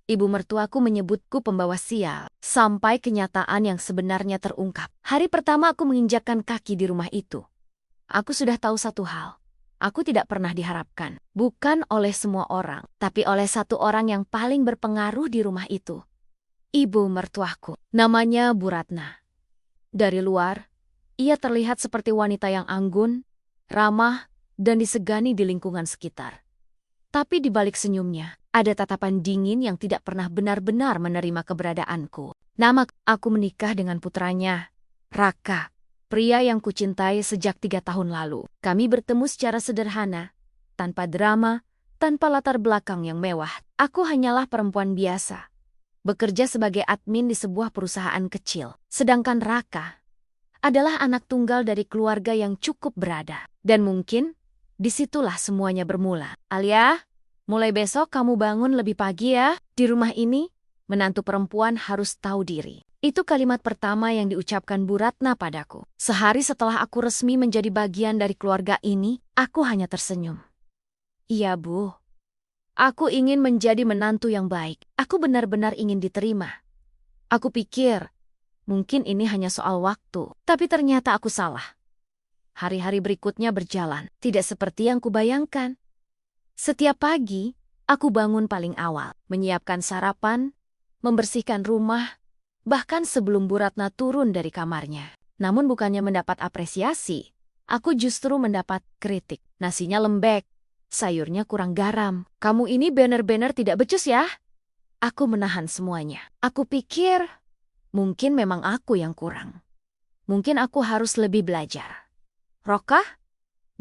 Ibu mertuaku menyebutku pembawa sial, sampai kenyataan yang sebenarnya terungkap. Hari pertama aku menginjakkan kaki di rumah itu, aku sudah tahu satu hal. Aku tidak pernah diharapkan, bukan oleh semua orang, tapi oleh satu orang yang paling berpengaruh di rumah itu. Ibu mertuaku, namanya Bu Ratna. Dari luar, ia terlihat seperti wanita yang anggun, ramah, dan disegani di lingkungan sekitar. Tapi di balik senyumnya, ada tatapan dingin yang tidak pernah benar-benar menerima keberadaanku. Aku menikah dengan putranya, Raka, pria yang kucintai sejak 3 tahun lalu. Kami bertemu secara sederhana, tanpa drama, tanpa latar belakang yang mewah. Aku hanyalah perempuan biasa, bekerja sebagai admin di sebuah perusahaan kecil. Sedangkan Raka adalah anak tunggal dari keluarga yang cukup berada. Dan mungkin disitulah semuanya bermula. Alia, mulai besok kamu bangun lebih pagi ya. Di rumah ini, menantu perempuan harus tahu diri. Itu kalimat pertama yang diucapkan Bu Ratna padaku. Sehari setelah aku resmi menjadi bagian dari keluarga ini, aku hanya tersenyum. Iya, Bu. Aku ingin menjadi menantu yang baik. Aku benar-benar ingin diterima. Aku pikir, mungkin ini hanya soal waktu. Tapi ternyata aku salah. Hari-hari berikutnya berjalan, tidak seperti yang kubayangkan. Setiap pagi, aku bangun paling awal, menyiapkan sarapan, membersihkan rumah, bahkan sebelum Bu Ratna turun dari kamarnya. Namun bukannya mendapat apresiasi, aku justru mendapat kritik. Nasinya lembek, sayurnya kurang garam. Kamu ini benar-benar tidak becus ya? Aku menahan semuanya. Aku pikir, mungkin memang aku yang kurang. Mungkin aku harus lebih belajar. Roka?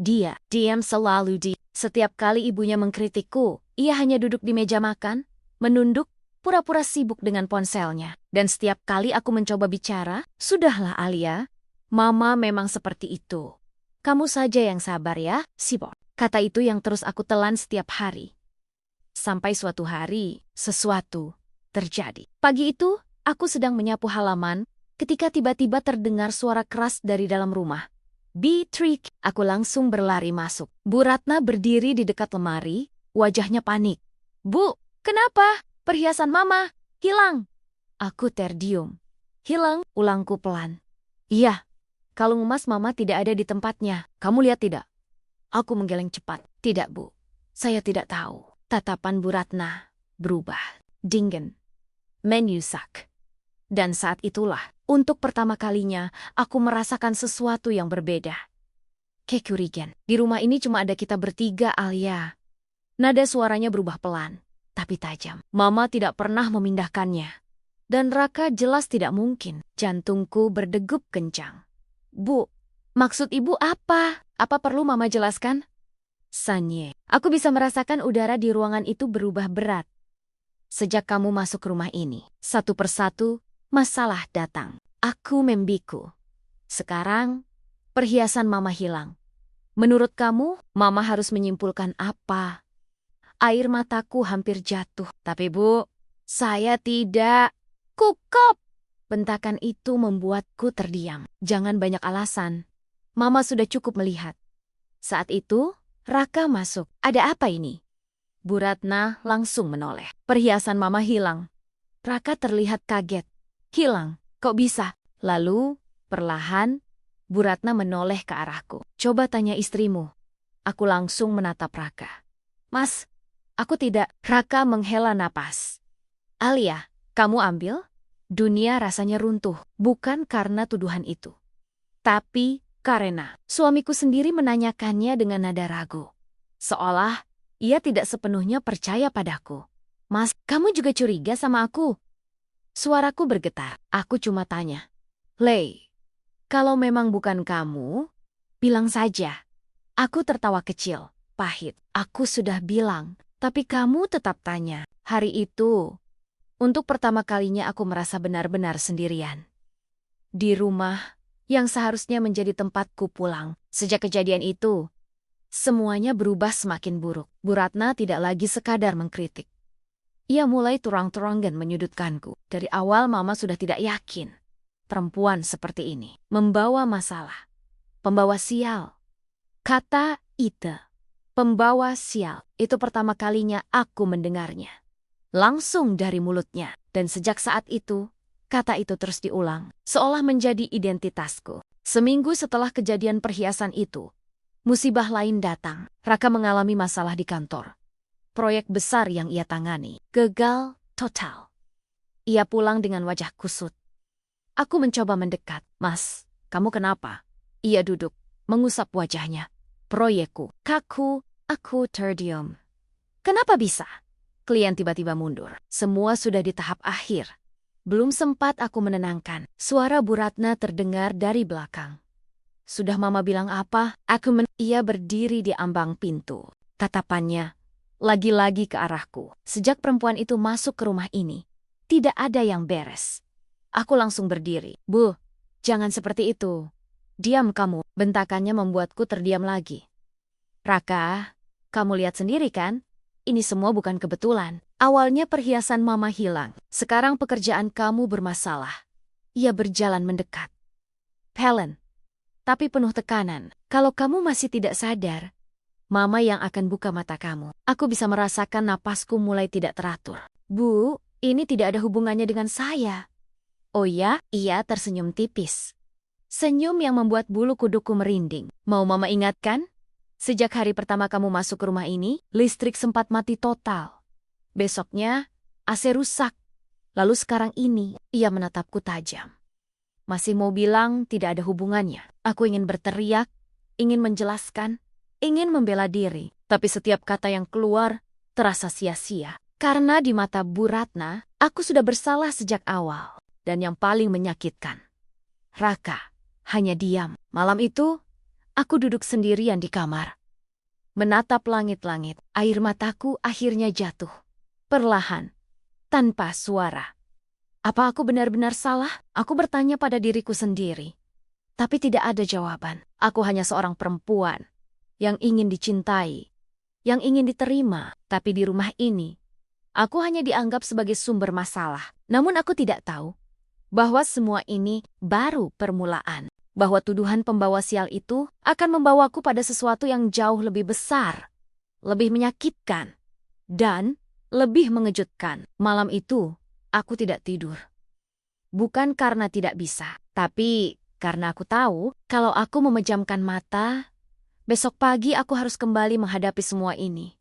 Dia diam selalu di. Setiap kali ibunya mengkritikku, ia hanya duduk di meja makan, menunduk, pura-pura sibuk dengan ponselnya. Dan setiap kali aku mencoba bicara, sudahlah Alia, Mama memang seperti itu. Kamu saja yang sabar ya, Sibor. Kata itu yang terus aku telan setiap hari. Sampai suatu hari, sesuatu terjadi. Pagi itu, aku sedang menyapu halaman, ketika tiba-tiba terdengar suara keras dari dalam rumah. Beatrix, aku langsung berlari masuk. Bu Ratna berdiri di dekat lemari, wajahnya panik. Bu, kenapa? Perhiasan Mama hilang. Aku terdiam. Hilang, ulangku pelan. Iya, kalung emas Mama tidak ada di tempatnya. Kamu lihat tidak? Aku menggeleng cepat. Tidak, Bu. Saya tidak tahu. Tatapan Bu Ratna berubah. Dingin. Menyusak. Dan saat itulah, untuk pertama kalinya, aku merasakan sesuatu yang berbeda. Kecurigaan. Di rumah ini cuma ada kita bertiga, Alia. Nada suaranya berubah pelan, tapi tajam. Mama tidak pernah memindahkannya. Dan Raka jelas tidak mungkin. Jantungku berdegup kencang. Bu, maksud ibu apa? Apa perlu Mama jelaskan? Sanye, aku bisa merasakan udara di ruangan itu berubah berat. Sejak kamu masuk rumah ini, satu persatu, masalah datang. Aku membiku. Sekarang, perhiasan Mama hilang. Menurut kamu, Mama harus menyimpulkan apa? Air mataku hampir jatuh. Tapi Bu, saya tidak. Kukop! Bentakan itu membuatku terdiam. Jangan banyak alasan. Mama sudah cukup melihat. Saat itu, Raka masuk. Ada apa ini? Bu Ratna langsung menoleh. Perhiasan Mama hilang. Raka terlihat kaget. Hilang, kok bisa? Lalu, perlahan, Bu Ratna menoleh ke arahku. Coba tanya istrimu. Aku langsung menatap Raka. Mas, aku tidak. Raka menghela napas. Alia, kamu ambil? Dunia rasanya runtuh, bukan karena tuduhan itu. Tapi karena suamiku sendiri menanyakannya dengan nada ragu. Seolah ia tidak sepenuhnya percaya padaku. Mas, kamu juga curiga sama aku? Suaraku bergetar. Aku cuma tanya. Lei, kalau memang bukan kamu, bilang saja. Aku tertawa kecil, pahit. Aku sudah bilang, tapi kamu tetap tanya. Hari itu, untuk pertama kalinya aku merasa benar-benar sendirian. Di rumah yang seharusnya menjadi tempatku pulang. Sejak kejadian itu, semuanya berubah semakin buruk. Bu Ratna tidak lagi sekadar mengkritik. Ia mulai turang-turangan menyudutkanku. Dari awal Mama sudah tidak yakin. Perempuan seperti ini membawa masalah. Pembawa sial. Kata Ita. Pembawa sial. Itu pertama kalinya aku mendengarnya. langsung dari mulutnya. Dan sejak saat itu, kata itu terus diulang, seolah menjadi identitasku. Seminggu setelah kejadian perhiasan itu, musibah lain datang. Raka mengalami masalah di kantor. Proyek besar yang ia tangani gagal total. Ia pulang dengan wajah kusut. Aku mencoba mendekat. Mas, kamu kenapa? Ia duduk, mengusap wajahnya. Proyekku, kaku, aku terdiam. Kenapa bisa? Klien tiba-tiba mundur. Semua sudah di tahap akhir. Belum sempat aku menenangkan. Suara Bu Ratna terdengar dari belakang. Sudah Mama bilang apa? Ia berdiri di ambang pintu. Tatapannya lagi-lagi ke arahku. Sejak perempuan itu masuk ke rumah ini, tidak ada yang beres. Aku langsung berdiri. Bu, jangan seperti itu. Diam kamu. Bentakannya membuatku terdiam lagi. Raka, kamu lihat sendiri kan? Ini semua bukan kebetulan. Awalnya perhiasan Mama hilang. Sekarang pekerjaan kamu bermasalah. Ia berjalan mendekat. Helen, tapi penuh tekanan. Kalau kamu masih tidak sadar, Mama yang akan buka mata kamu. Aku bisa merasakan napasku mulai tidak teratur. Bu, ini tidak ada hubungannya dengan saya. Oh ya? Ia tersenyum tipis. Senyum yang membuat bulu kuduku merinding. Mau Mama ingatkan? Sejak hari pertama kamu masuk ke rumah ini, listrik sempat mati total. Besoknya, AC rusak. Lalu sekarang ini, ia menatapku tajam. Masih mau bilang tidak ada hubungannya. Aku ingin berteriak, ingin menjelaskan, ingin membela diri. Tapi setiap kata yang keluar terasa sia-sia. Karena di mata Bu Ratna, aku sudah bersalah sejak awal. Dan yang paling menyakitkan, Raka hanya diam. Malam itu, aku duduk sendirian di kamar. Menatap langit-langit, air mataku akhirnya jatuh. Perlahan, tanpa suara. Apa aku benar-benar salah? Aku bertanya pada diriku sendiri. Tapi tidak ada jawaban. Aku hanya seorang perempuan yang ingin dicintai, yang ingin diterima. Tapi di rumah ini, aku hanya dianggap sebagai sumber masalah. Namun aku tidak tahu bahwa semua ini baru permulaan. Bahwa tuduhan pembawa sial itu akan membawaku pada sesuatu yang jauh lebih besar, lebih menyakitkan, dan lebih mengejutkan. Malam itu, aku tidak tidur. Bukan karena tidak bisa, tapi karena aku tahu kalau aku memejamkan mata, besok pagi aku harus kembali menghadapi semua ini.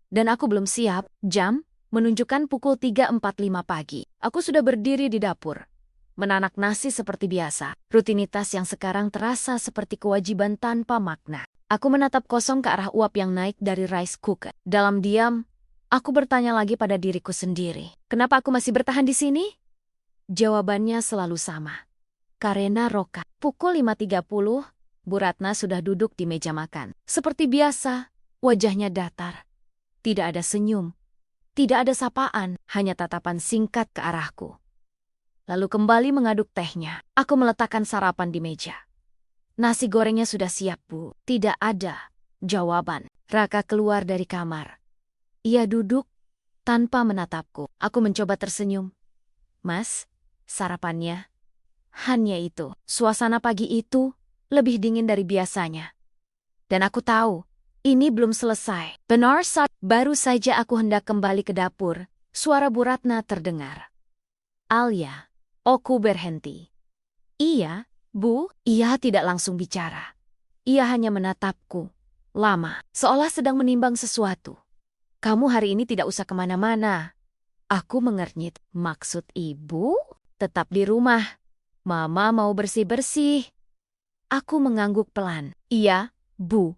Dan aku belum siap. Jam menunjukkan pukul 3.45 pagi. Aku sudah berdiri di dapur, menanak nasi seperti biasa. Rutinitas yang sekarang terasa seperti kewajiban tanpa makna. Aku menatap kosong ke arah uap yang naik dari rice cooker. Dalam diam, aku bertanya lagi pada diriku sendiri. Kenapa aku masih bertahan di sini? Jawabannya selalu sama. Karena Roka. Pukul 5.30, Bu Ratna sudah duduk di meja makan. Seperti biasa, wajahnya datar. Tidak ada senyum. Tidak ada sapaan, hanya tatapan singkat ke arahku. Lalu kembali mengaduk tehnya. Aku meletakkan sarapan di meja. Nasi gorengnya sudah siap, Bu. Tidak ada jawaban. Raka keluar dari kamar. Ia duduk tanpa menatapku. Aku mencoba tersenyum. Mas, sarapannya. Hanya itu. Suasana pagi itu lebih dingin dari biasanya. Dan aku tahu, ini belum selesai. Benar saat baru saja aku hendak kembali ke dapur, suara Bu Ratna terdengar. Alia. Aku berhenti. Iya, Bu. Ia tidak langsung bicara. Ia hanya menatapku. Lama, seolah sedang menimbang sesuatu. Kamu hari ini tidak usah kemana-mana. Aku mengernyit. Maksud Ibu? Tetap di rumah. Mama mau bersih-bersih. Aku mengangguk pelan. Iya, Bu.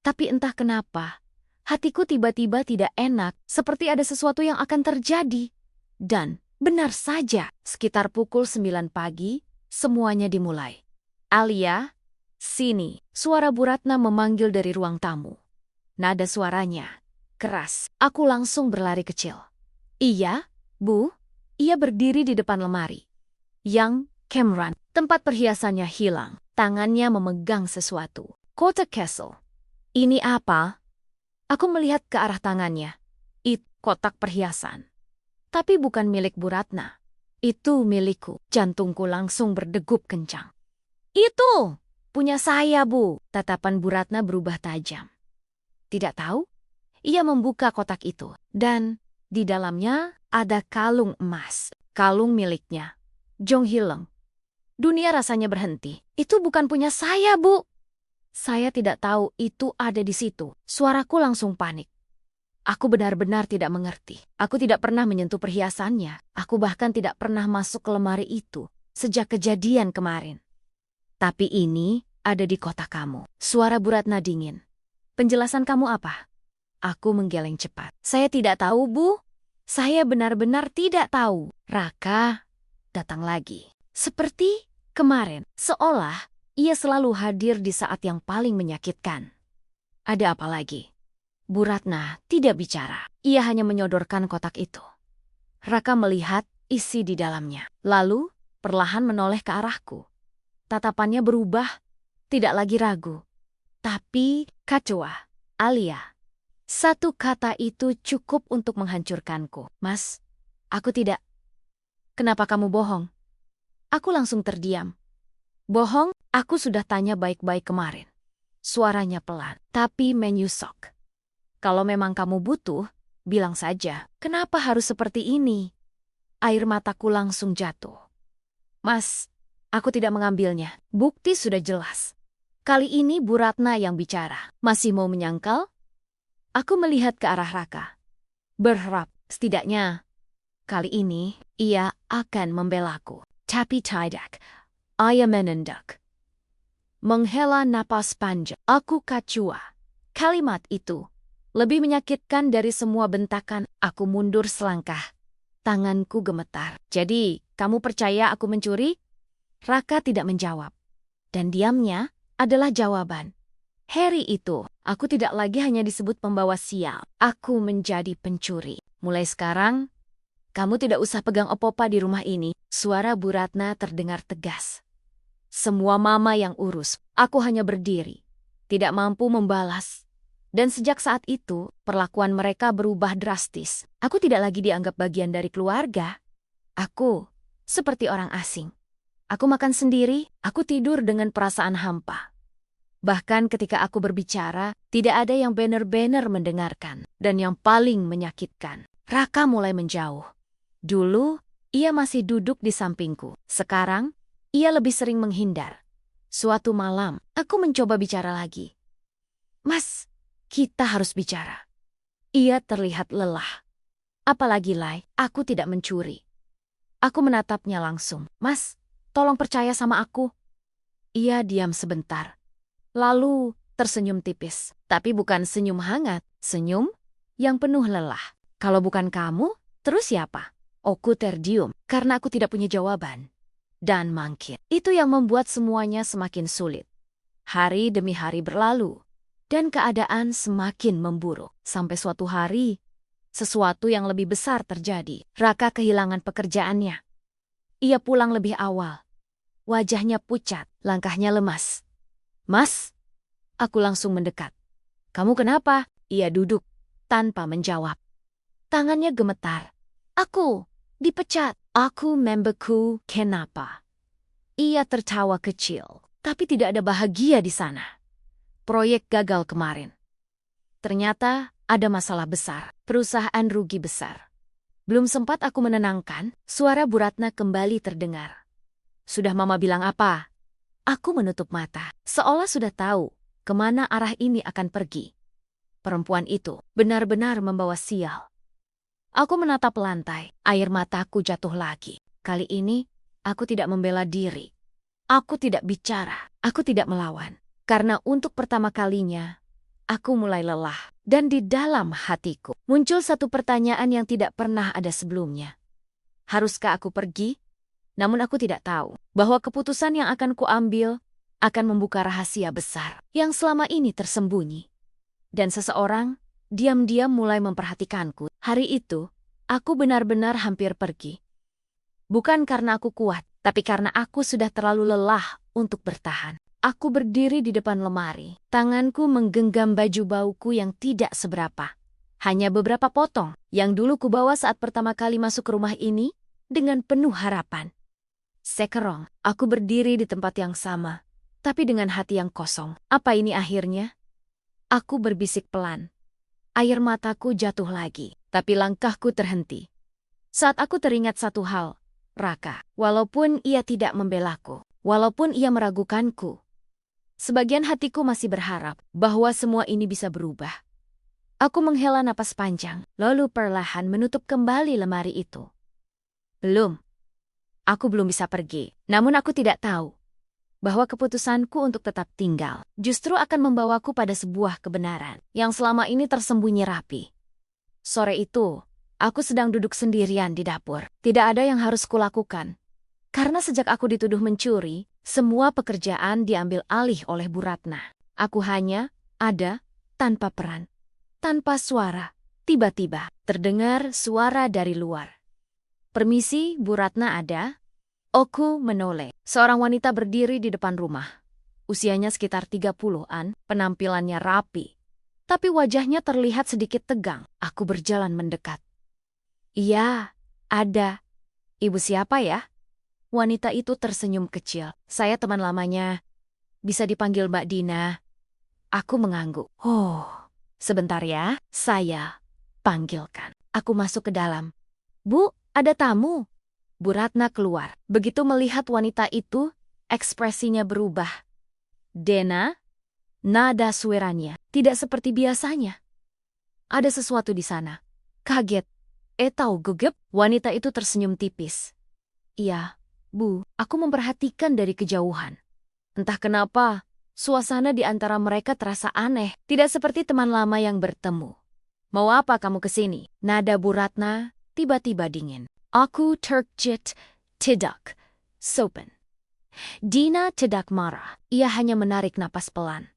Tapi entah kenapa, hatiku tiba-tiba tidak enak, seperti ada sesuatu yang akan terjadi. Dan benar saja, sekitar pukul 9 pagi, semuanya dimulai. Alia, sini. Suara Bu Ratna memanggil dari ruang tamu. Nada suaranya keras. Aku langsung berlari kecil. Iya, Bu. Ia berdiri di depan lemari. Yang Cameron, tempat perhiasannya hilang. Tangannya memegang sesuatu. Kotak Castle. Ini apa? Aku melihat ke arah tangannya. Itu kotak perhiasan. Tapi bukan milik Bu Ratna. Itu milikku. Jantungku langsung berdegup kencang. Itu punya saya, Bu. Tatapan Bu Ratna berubah tajam. Tidak tahu? Ia membuka kotak itu. Dan Di dalamnya ada kalung emas, kalung miliknya, Jong Hileng. Dunia rasanya berhenti. Itu bukan punya saya, Bu. Saya tidak tahu itu ada di situ. Suaraku langsung panik. Aku benar-benar tidak mengerti. Aku tidak pernah menyentuh perhiasannya. Aku bahkan tidak pernah masuk ke lemari itu sejak kejadian kemarin. Tapi ini ada di kotak kamu. Suara Bu Ratna dingin. Penjelasan kamu apa? Aku menggeleng cepat. Saya tidak tahu, Bu. Saya benar-benar tidak tahu. Raka datang lagi. Seperti kemarin, seolah ia selalu hadir di saat yang paling menyakitkan. Ada apa lagi? Bu Ratna tidak bicara. Ia hanya menyodorkan kotak itu. Raka melihat isi di dalamnya. Lalu perlahan menoleh ke arahku. Tatapannya berubah, tidak lagi ragu. Tapi kacua, Alia. Satu kata itu cukup untuk menghancurkanku. Mas, aku tidak. Kenapa kamu bohong? Aku langsung terdiam. Bohong, aku sudah tanya baik-baik kemarin. Suaranya pelan, tapi menyusok. Kalau memang kamu butuh, bilang saja. Kenapa harus seperti ini? Air mataku langsung jatuh. Mas, aku tidak mengambilnya. Bukti sudah jelas. Kali ini Bu Ratna yang bicara. Masih mau menyangkal? Aku melihat ke arah Raka. Berharap, setidaknya, kali ini ia akan membelaku. Tapi tidak. Ia menendak. Menghela napas panjang. Aku kacua. Kalimat itu lebih menyakitkan dari semua bentakan. Aku mundur selangkah. Tanganku gemetar. Jadi, kamu percaya aku mencuri? Raka tidak menjawab. Dan diamnya adalah jawaban. Hari itu, aku tidak lagi hanya disebut pembawa sial. Aku menjadi pencuri. Mulai sekarang, kamu tidak usah pegang opo-opa di rumah ini. Suara Bu Ratna terdengar tegas. Semua mama yang urus, aku hanya berdiri. Tidak mampu membalas. Dan sejak saat itu, perlakuan mereka berubah drastis. Aku tidak lagi dianggap bagian dari keluarga. Aku seperti orang asing. Aku makan sendiri, aku tidur dengan perasaan hampa. Bahkan ketika aku berbicara, tidak ada yang benar-benar mendengarkan. Dan yang paling menyakitkan, Raka mulai menjauh. Dulu, ia masih duduk di sampingku. Sekarang, ia lebih sering menghindar. Suatu malam, aku mencoba bicara lagi. Mas, kita harus bicara. Ia terlihat lelah. Apalagi Lai, aku tidak mencuri. Aku menatapnya langsung. Mas, tolong percaya sama aku. Ia diam sebentar. Lalu tersenyum tipis. Tapi bukan senyum hangat. Senyum yang penuh lelah. Kalau bukan kamu, terus siapa? Aku terdiam karena aku tidak punya jawaban. Dan mangkir. Itu yang membuat semuanya semakin sulit. Hari demi hari berlalu. Dan keadaan semakin memburuk. Sampai suatu hari, sesuatu yang lebih besar terjadi. Raka kehilangan pekerjaannya. Ia pulang lebih awal. Wajahnya pucat, langkahnya lemas. Mas, aku langsung mendekat. Kamu kenapa? Ia duduk, tanpa menjawab. Tangannya gemetar. Aku dipecat. Aku memberku, kenapa? Ia tertawa kecil, tapi tidak ada bahagia di sana. Proyek gagal kemarin. Ternyata ada masalah besar, perusahaan rugi besar. Belum sempat aku menenangkan, suara Bu Ratna kembali terdengar. Sudah Mama bilang apa? Aku menutup mata, seolah sudah tahu kemana arah ini akan pergi. Perempuan itu benar-benar membawa sial. Aku menatap lantai, air mataku jatuh lagi. Kali ini, aku tidak membela diri. Aku tidak bicara, aku tidak melawan. Karena untuk pertama kalinya, aku mulai lelah. Dan di dalam hatiku, muncul satu pertanyaan yang tidak pernah ada sebelumnya. Haruskah aku pergi? Namun aku tidak tahu bahwa keputusan yang akan kuambil akan membuka rahasia besar yang selama ini tersembunyi. Dan seseorang diam-diam mulai memperhatikanku. Hari itu, aku benar-benar hampir pergi. Bukan karena aku kuat, tapi karena aku sudah terlalu lelah untuk bertahan. Aku berdiri di depan lemari. Tanganku menggenggam baju bauku yang tidak seberapa. Hanya beberapa potong yang dulu kubawa saat pertama kali masuk ke rumah ini dengan penuh harapan. Sekarang, aku berdiri di tempat yang sama, tapi dengan hati yang kosong. Apa ini akhirnya? Aku berbisik pelan. Air mataku jatuh lagi, tapi langkahku terhenti. Saat aku teringat satu hal, Raka, walaupun ia tidak membelaku, walaupun ia meragukanku, sebagian hatiku masih berharap bahwa semua ini bisa berubah. Aku menghela napas panjang, lalu perlahan menutup kembali lemari itu. Aku belum bisa pergi, namun aku tidak tahu bahwa keputusanku untuk tetap tinggal justru akan membawaku pada sebuah kebenaran yang selama ini tersembunyi rapi. Sore itu, aku sedang duduk sendirian di dapur. Tidak ada yang harus kulakukan. Karena sejak aku dituduh mencuri, semua pekerjaan diambil alih oleh Bu Ratna. Aku hanya ada tanpa peran, tanpa suara. Tiba-tiba terdengar suara dari luar. "Permisi, Bu Ratna ada?" Aku menoleh. Seorang wanita berdiri di depan rumah. Usianya sekitar 30-an, penampilannya rapi. Tapi wajahnya terlihat sedikit tegang. Aku berjalan mendekat. "Iya, ada. Ibu siapa ya?" Wanita itu tersenyum kecil. "Saya teman lamanya. Bisa dipanggil Mbak Dina." Aku mengangguk. "Oh, sebentar ya, saya panggilkan." Aku masuk ke dalam. "Bu, ada tamu." Bu Ratna keluar. Begitu melihat wanita itu, ekspresinya berubah. "Dena?" Nada suaranya tidak seperti biasanya. Ada sesuatu di sana. Kaget. Tahu gugup? Wanita itu tersenyum tipis. "Iya, Bu, aku memperhatikan dari kejauhan. Entah kenapa, suasana di antara mereka terasa aneh, tidak seperti teman lama yang bertemu." "Mau apa kamu kesini?" Nada Bu Ratna tiba-tiba dingin. Aku terkejut, tidak sopan. Dina tidak marah, ia hanya menarik napas pelan.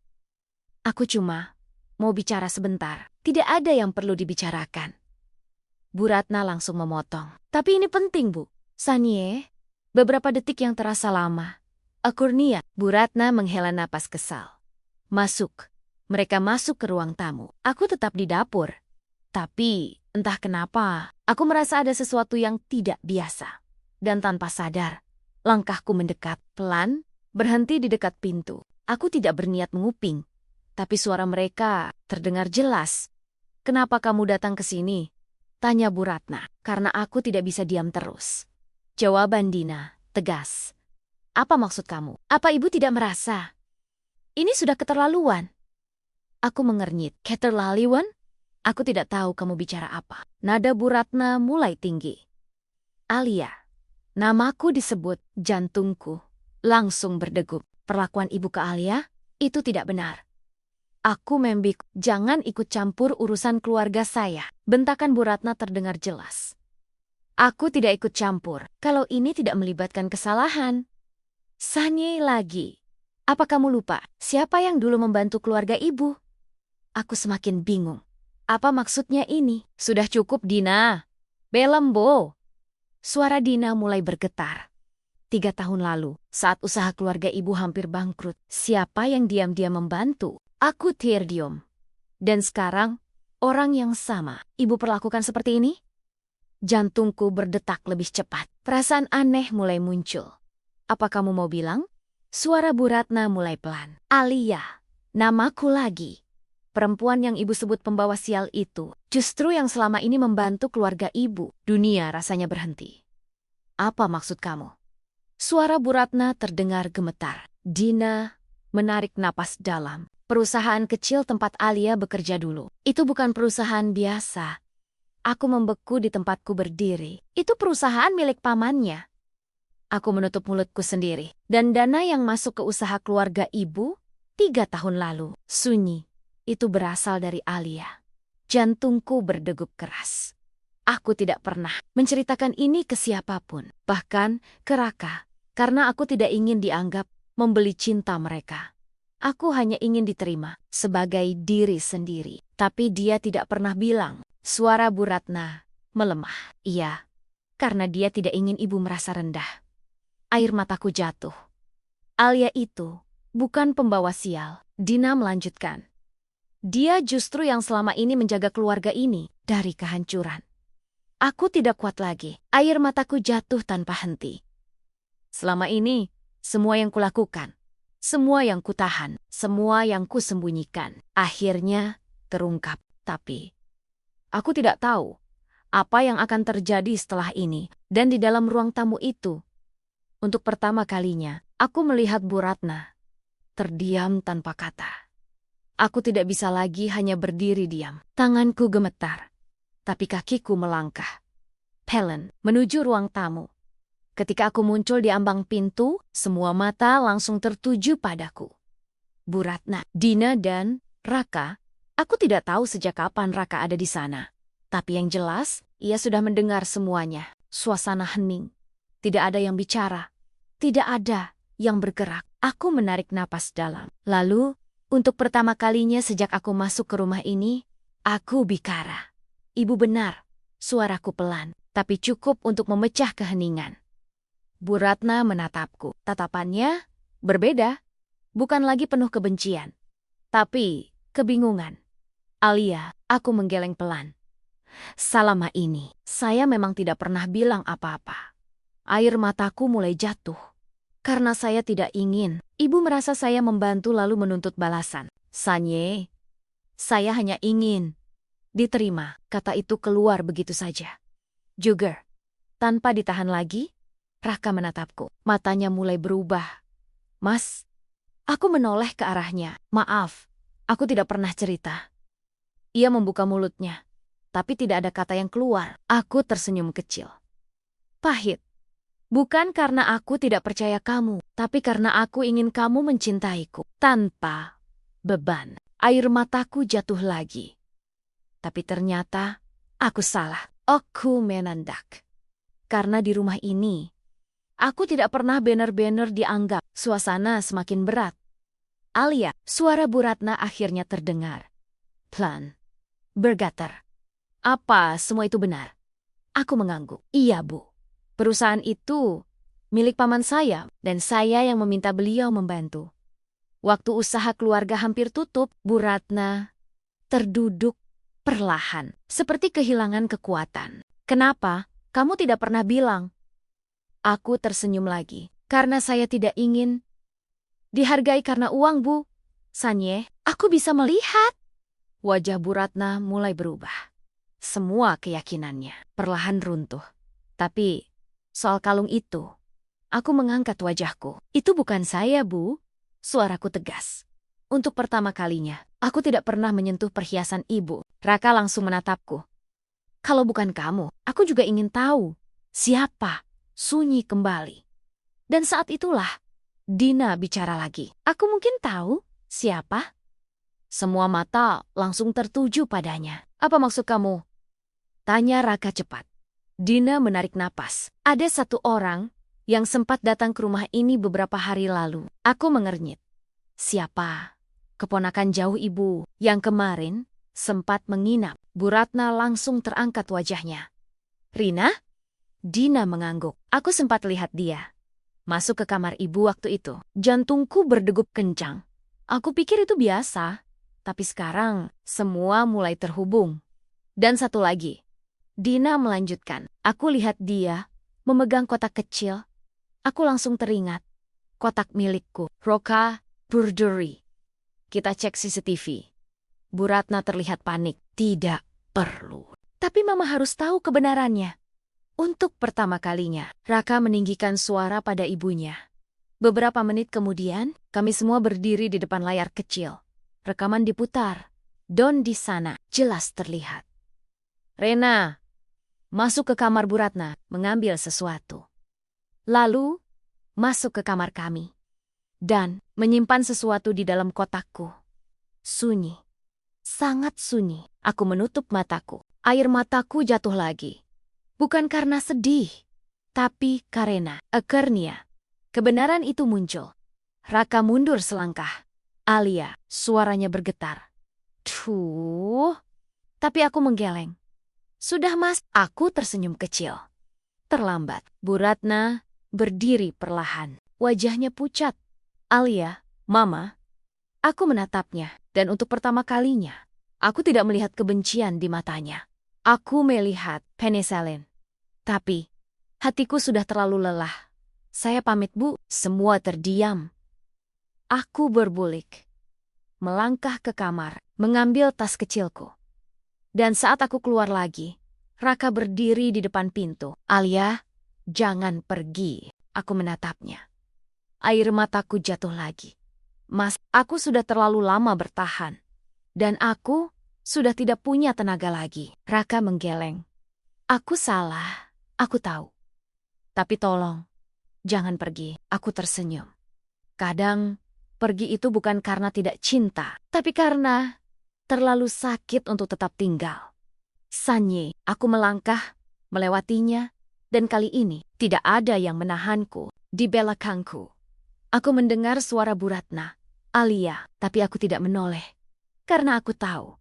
"Aku cuma mau bicara sebentar, tidak ada yang perlu dibicarakan." Bu Ratna langsung memotong. "Tapi ini penting, Bu." "Sanie." Beberapa detik yang terasa lama. "Akurnia." Bu Ratna menghela napas kesal. "Masuk." Mereka masuk ke ruang tamu. Aku tetap di dapur. Tapi entah kenapa, aku merasa ada sesuatu yang tidak biasa. Dan tanpa sadar, langkahku mendekat pelan, berhenti di dekat pintu. Aku tidak berniat menguping, tapi suara mereka terdengar jelas. "Kenapa kamu datang ke sini?" tanya Bu Ratna. "Karena aku tidak bisa diam terus." Jawaban Dina tegas. "Apa maksud kamu? Apa ibu tidak merasa ini sudah keterlaluan?" Aku mengernyit. "Keterlaluan? Aku tidak tahu kamu bicara apa." Nada Bu Ratna mulai tinggi. "Alia." Namaku disebut, jantungku langsung berdegup. Perlakuan ibu ke Alia itu tidak benar. Aku membik, "Jangan ikut campur urusan keluarga saya." Bentakan Bu Ratna terdengar jelas. "Aku tidak ikut campur kalau ini tidak melibatkan kesalahan." "Sanye lagi. Apa kamu lupa siapa yang dulu membantu keluarga ibu?" Aku semakin bingung. Apa maksudnya ini? "Sudah cukup, Dina. Belembo." Suara Dina mulai bergetar. 3 tahun lalu, saat usaha keluarga ibu hampir bangkrut, siapa yang diam-diam membantu? Aku terdiam. Dan sekarang, orang yang sama, ibu perlakukan seperti ini? Jantungku berdetak lebih cepat. Perasaan aneh mulai muncul. "Apa kamu mau bilang?" Suara Bu Ratna mulai pelan. "Alia, namaku lagi. Perempuan yang ibu sebut pembawa sial itu, justru yang selama ini membantu keluarga ibu." Dunia rasanya berhenti. "Apa maksud kamu?" Suara Bu Ratna terdengar gemetar. Dina menarik napas dalam. "Perusahaan kecil tempat Alia bekerja dulu. Itu bukan perusahaan biasa." Aku membeku di tempatku berdiri. "Itu perusahaan milik pamannya." Aku menutup mulutku sendiri. "Dan dana yang masuk ke usaha keluarga ibu 3 tahun lalu, sunyi. Itu berasal dari Alia." Jantungku berdegup keras. Aku tidak pernah menceritakan ini ke siapapun, bahkan ke Raka, karena aku tidak ingin dianggap membeli cinta mereka. Aku hanya ingin diterima sebagai diri sendiri. Tapi dia tidak pernah bilang. Suara Bu Ratna melemah. "Iya, karena dia tidak ingin ibu merasa rendah." Air mataku jatuh. "Alia itu bukan pembawa sial." Dina melanjutkan. "Dia justru yang selama ini menjaga keluarga ini dari kehancuran." Aku tidak kuat lagi. Air mataku jatuh tanpa henti. Selama ini, semua yang kulakukan, semua yang kutahan, semua yang kusembunyikan, akhirnya terungkap. Tapi Aku tidak tahu apa yang akan terjadi setelah ini. Dan di dalam ruang tamu itu, untuk pertama kalinya, aku melihat Bu Ratna terdiam tanpa kata. Aku tidak bisa lagi hanya berdiri diam. Tanganku gemetar, tapi kakiku melangkah pelan menuju ruang tamu. Ketika aku muncul di ambang pintu, semua mata langsung tertuju padaku. Bu Ratna, Dina dan Raka. Aku tidak tahu sejak kapan Raka ada di sana. Tapi yang jelas, ia sudah mendengar semuanya. Suasana hening. Tidak ada yang bicara. Tidak ada yang bergerak. Aku menarik napas dalam. Lalu, untuk pertama kalinya sejak aku masuk ke rumah ini, aku bicara. Ibu benar, suaraku pelan, tapi cukup untuk memecah keheningan. Bu Ratna menatapku. Tatapannya berbeda. Bukan lagi penuh kebencian, tapi kebingungan. Alia, aku menggeleng pelan. Selama ini, saya memang tidak pernah bilang apa-apa. Air mataku mulai jatuh. Karena saya tidak ingin, ibu merasa saya membantu lalu menuntut balasan. Sanye, saya hanya ingin diterima. Kata itu keluar begitu saja. Juga, tanpa ditahan lagi, Raka menatapku. Matanya mulai berubah. Mas, aku menoleh ke arahnya. Maaf, aku tidak pernah cerita. Ia membuka mulutnya, tapi tidak ada kata yang keluar. Aku tersenyum kecil. Pahit. Bukan karena aku tidak percaya kamu, tapi karena aku ingin kamu mencintaiku. Tanpa beban. Air mataku jatuh lagi. Tapi ternyata aku salah. Aku menandak. Karena di rumah ini, aku tidak pernah benar-benar dianggap. Suasana semakin berat. Alia, suara Bu Ratna akhirnya terdengar. Pelan. Bergetar. Apa semua itu benar? Aku mengangguk. Iya, Bu. Perusahaan itu milik paman saya dan saya yang meminta beliau membantu. Waktu usaha keluarga hampir tutup, Bu Ratna terduduk perlahan, seperti kehilangan kekuatan. Kenapa? Kamu tidak pernah bilang. Aku tersenyum lagi, karena saya tidak ingin dihargai karena uang, Bu. Sanye, aku bisa melihat. Wajah Bu Ratna mulai berubah. Semua keyakinannya perlahan runtuh. Tapi soal kalung itu, aku mengangkat wajahku. Itu bukan saya, Bu. Suaraku tegas. Untuk pertama kalinya, aku tidak pernah menyentuh perhiasan ibu. Raka langsung menatapku. Kalau bukan kamu, aku juga ingin tahu. Siapa? Sunyi kembali. Dan saat itulah, Dina bicara lagi. Aku mungkin tahu siapa? Semua mata langsung tertuju padanya. Apa maksud kamu? Tanya Raka cepat. Dina menarik napas. Ada satu orang yang sempat datang ke rumah ini beberapa hari lalu. Aku mengernyit. Siapa? Keponakan jauh ibu yang kemarin sempat menginap. Bu Ratna langsung terangkat wajahnya. Rina? Dina mengangguk. Aku sempat lihat dia masuk ke kamar ibu waktu itu. Jantungku berdegup kencang. Aku pikir itu biasa. Tapi sekarang semua mulai terhubung. Dan satu lagi. Dina melanjutkan. Aku lihat dia memegang kotak kecil. Aku langsung teringat. Kotak milikku. Roka Burduri. Kita cek CCTV. Bu Ratna terlihat panik. Tidak perlu. Tapi mama harus tahu kebenarannya. Untuk pertama kalinya, Raka meninggikan suara pada ibunya. Beberapa menit kemudian, kami semua berdiri di depan layar kecil. Rekaman diputar. Don di sana jelas terlihat. Rena masuk ke kamar Bu Ratna, mengambil sesuatu. Lalu, masuk ke kamar kami. Dan menyimpan sesuatu di dalam kotakku. Sunyi. Sangat sunyi. Aku menutup mataku. Air mataku jatuh lagi. Bukan karena sedih, tapi karena akhirnya kebenaran itu muncul. Raka mundur selangkah. Alia, suaranya bergetar. Tuh. Tapi aku menggeleng. Sudah mas, aku tersenyum kecil. Terlambat, Bu Ratna berdiri perlahan. Wajahnya pucat. Alia, mama. Aku menatapnya, dan untuk pertama kalinya, aku tidak melihat kebencian di matanya. Aku melihat penicillin. Tapi, hatiku sudah terlalu lelah. Saya pamit, Bu. Semua terdiam. Aku berbulik. Melangkah ke kamar, mengambil tas kecilku. Dan saat aku keluar lagi, Raka berdiri di depan pintu. "Alia, jangan pergi." Aku menatapnya. Air mataku jatuh lagi. "Mas, aku sudah terlalu lama bertahan. Dan aku sudah tidak punya tenaga lagi." Raka menggeleng. "Aku salah, aku tahu. Tapi tolong, jangan pergi." Aku tersenyum. Kadang, pergi itu bukan karena tidak cinta, tapi karena terlalu sakit untuk tetap tinggal. Sanyi, aku melangkah, melewatinya, dan kali ini tidak ada yang menahanku di belakangku. Aku mendengar suara Bu Ratna, "Alia," tapi aku tidak menoleh. Karena aku tahu,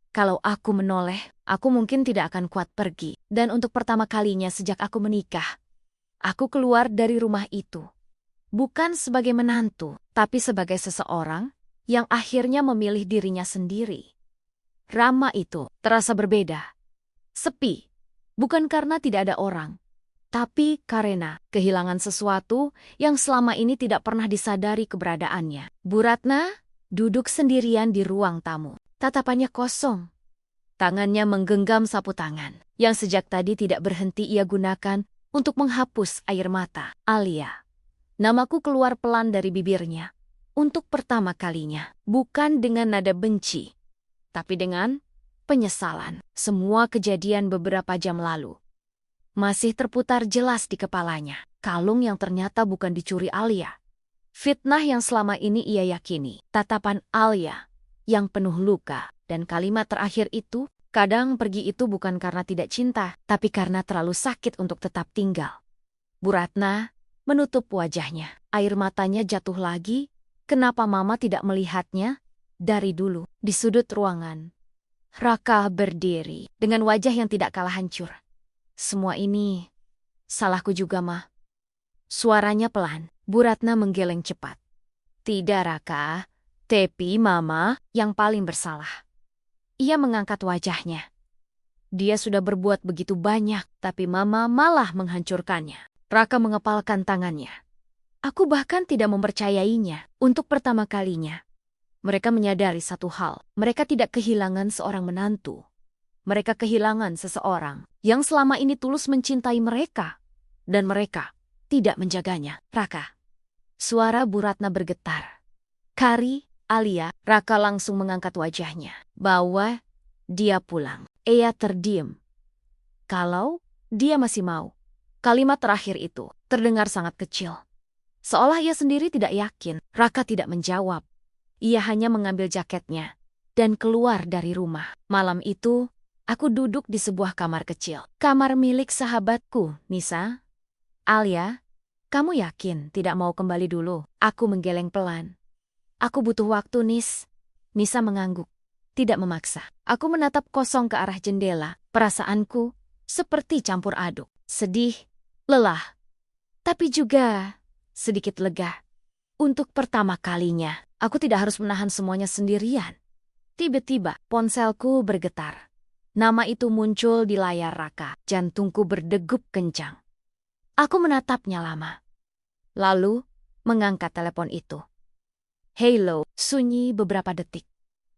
kalau aku menoleh, aku mungkin tidak akan kuat pergi. Dan untuk pertama kalinya sejak aku menikah, aku keluar dari rumah itu. Bukan sebagai menantu, tapi sebagai seseorang yang akhirnya memilih dirinya sendiri. Rama itu terasa berbeda. Sepi, bukan karena tidak ada orang, tapi karena kehilangan sesuatu yang selama ini tidak pernah disadari keberadaannya. Bu Ratna duduk sendirian di ruang tamu. Tatapannya kosong. Tangannya menggenggam sapu tangan yang sejak tadi tidak berhenti ia gunakan untuk menghapus air mata. "Alia." Namaku keluar pelan dari bibirnya. Untuk pertama kalinya, bukan dengan nada benci, tapi dengan penyesalan. Semua kejadian beberapa jam lalu masih terputar jelas di kepalanya. Kalung yang ternyata bukan dicuri Alia. Fitnah yang selama ini ia yakini. Tatapan Alia yang penuh luka. Dan kalimat terakhir itu, kadang pergi itu bukan karena tidak cinta, tapi karena terlalu sakit untuk tetap tinggal. Bu Ratna menutup wajahnya. Air matanya jatuh lagi. Kenapa Mama tidak melihatnya dari dulu? Di sudut ruangan, Raka berdiri dengan wajah yang tidak kalah hancur. "Semua ini salahku juga, Ma." Suaranya pelan. Bu Ratna menggeleng cepat. "Tidak, Raka. Tapi Mama yang paling bersalah." Ia mengangkat wajahnya. Dia sudah berbuat begitu banyak, tapi Mama malah menghancurkannya. Raka mengepalkan tangannya. Aku bahkan tidak mempercayainya. Untuk pertama kalinya, mereka menyadari satu hal. Mereka tidak kehilangan seorang menantu. Mereka kehilangan seseorang yang selama ini tulus mencintai mereka. Dan mereka tidak menjaganya. "Raka." Suara Bu Ratna bergetar. "Kari, Alia." Raka langsung mengangkat wajahnya. Bawa dia pulang. Ia terdiam. Kalau dia masih mau. Kalimat terakhir itu terdengar sangat kecil. Seolah ia sendiri tidak yakin. Raka tidak menjawab. Ia hanya mengambil jaketnya dan keluar dari rumah. Malam itu, aku duduk di sebuah kamar kecil. Kamar milik sahabatku, Nisa. "Alia, kamu yakin tidak mau kembali dulu?" Aku menggeleng pelan. "Aku butuh waktu, Nis." Nisa mengangguk, tidak memaksa. Aku menatap kosong ke arah jendela. Perasaanku seperti campur aduk. Sedih, lelah, tapi juga sedikit lega. Untuk pertama kalinya, aku tidak harus menahan semuanya sendirian. Tiba-tiba, ponselku bergetar. Nama itu muncul di layar Raka. Jantungku berdegup kencang. Aku menatapnya lama. Lalu, mengangkat telepon itu. "Hello." Sunyi beberapa detik.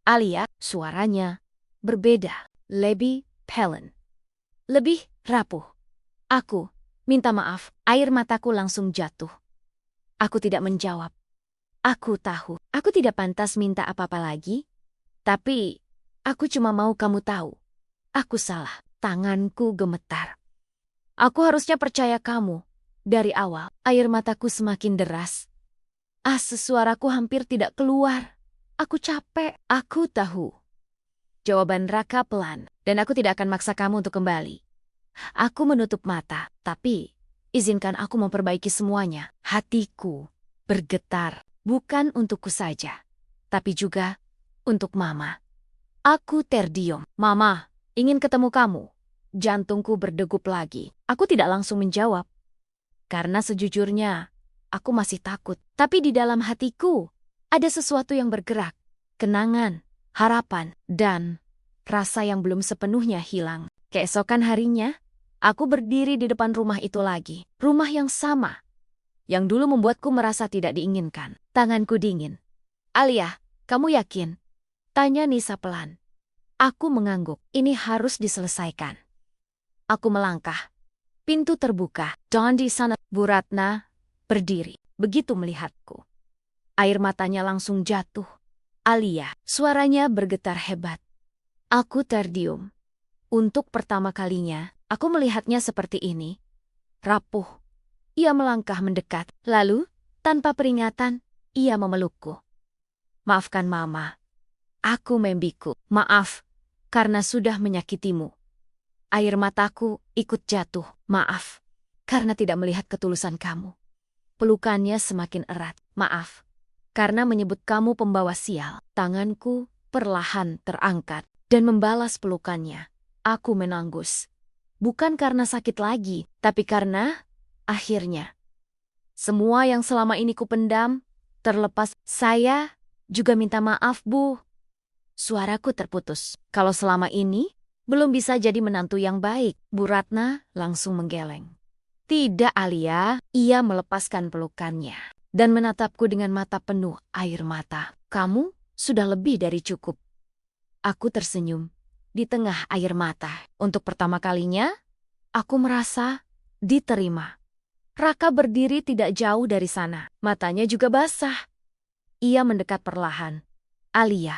Alia, suaranya berbeda. Lebih pelan. Lebih rapuh. "Aku minta maaf." Air mataku langsung jatuh. Aku tidak menjawab. Aku tahu, aku tidak pantas minta apa-apa lagi. Tapi, aku cuma mau kamu tahu. Aku salah. Tanganku gemetar. Aku harusnya percaya kamu. Dari awal, air mataku semakin deras. Suaraku hampir tidak keluar. Aku capek. Aku tahu. Jawaban Raka pelan, dan aku tidak akan maksa kamu untuk kembali. Aku menutup mata, tapi izinkan aku memperbaiki semuanya. Hatiku bergetar, bukan untukku saja, tapi juga untuk Mama. Aku terdiam. "Mama, ingin ketemu kamu." Jantungku berdegup lagi. Aku tidak langsung menjawab. Karena sejujurnya, aku masih takut. Tapi di dalam hatiku, ada sesuatu yang bergerak. Kenangan, harapan, dan rasa yang belum sepenuhnya hilang. Keesokan harinya, aku berdiri di depan rumah itu lagi. Rumah yang sama, yang dulu membuatku merasa tidak diinginkan. Tanganku dingin. "Alia, kamu yakin?" Tanya Nisa pelan. Aku mengangguk. Ini harus diselesaikan. Aku melangkah. Pintu terbuka. Don di sana. Bu Ratna berdiri. Begitu melihatku, air matanya langsung jatuh. Alia, suaranya bergetar hebat. Aku terdiam. Untuk pertama kalinya, aku melihatnya seperti ini. Rapuh. Ia melangkah mendekat. Lalu, tanpa peringatan, ia memelukku. Maafkan Mama. Aku membiku. Maaf, karena sudah menyakitimu. Air mataku ikut jatuh. Maaf, karena tidak melihat ketulusan kamu. Pelukannya semakin erat. Maaf, karena menyebut kamu pembawa sial. Tanganku perlahan terangkat dan membalas pelukannya. Aku menanggus. Bukan karena sakit lagi, tapi karena akhirnya semua yang selama ini kupendam terlepas. Saya juga minta maaf, Bu. Suaraku terputus. Kalau selama ini belum bisa jadi menantu yang baik. Bu Ratna langsung menggeleng. Tidak, Alia. Ia melepaskan pelukannya dan menatapku dengan mata penuh air mata. Kamu sudah lebih dari cukup. Aku tersenyum di tengah air mata. Untuk pertama kalinya, aku merasa diterima. Raka berdiri tidak jauh dari sana. Matanya juga basah. Ia mendekat perlahan. Alia,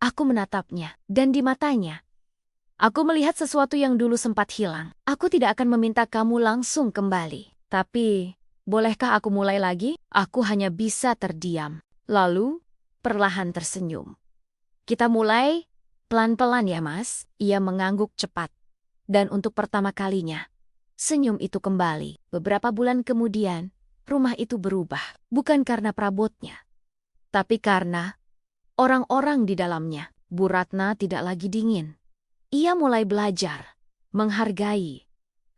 aku menatapnya, dan di matanya aku melihat sesuatu yang dulu sempat hilang. Aku tidak akan meminta kamu langsung kembali. Tapi, bolehkah aku mulai lagi? Aku hanya bisa terdiam. Lalu, perlahan tersenyum. Kita mulai pelan-pelan ya, Mas. Ia mengangguk cepat. Dan untuk pertama kalinya, senyum itu kembali. Beberapa bulan kemudian, rumah itu berubah. Bukan karena perabotnya, tapi karena orang-orang di dalamnya. Bu Ratna tidak lagi dingin. Ia mulai belajar menghargai.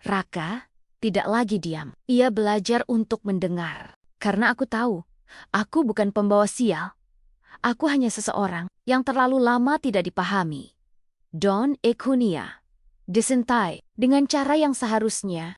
Raka tidak lagi diam. Ia belajar untuk mendengar. Karena aku tahu, aku bukan pembawa sial. Aku hanya seseorang yang terlalu lama tidak dipahami. Don Ekunia disintai dengan cara yang seharusnya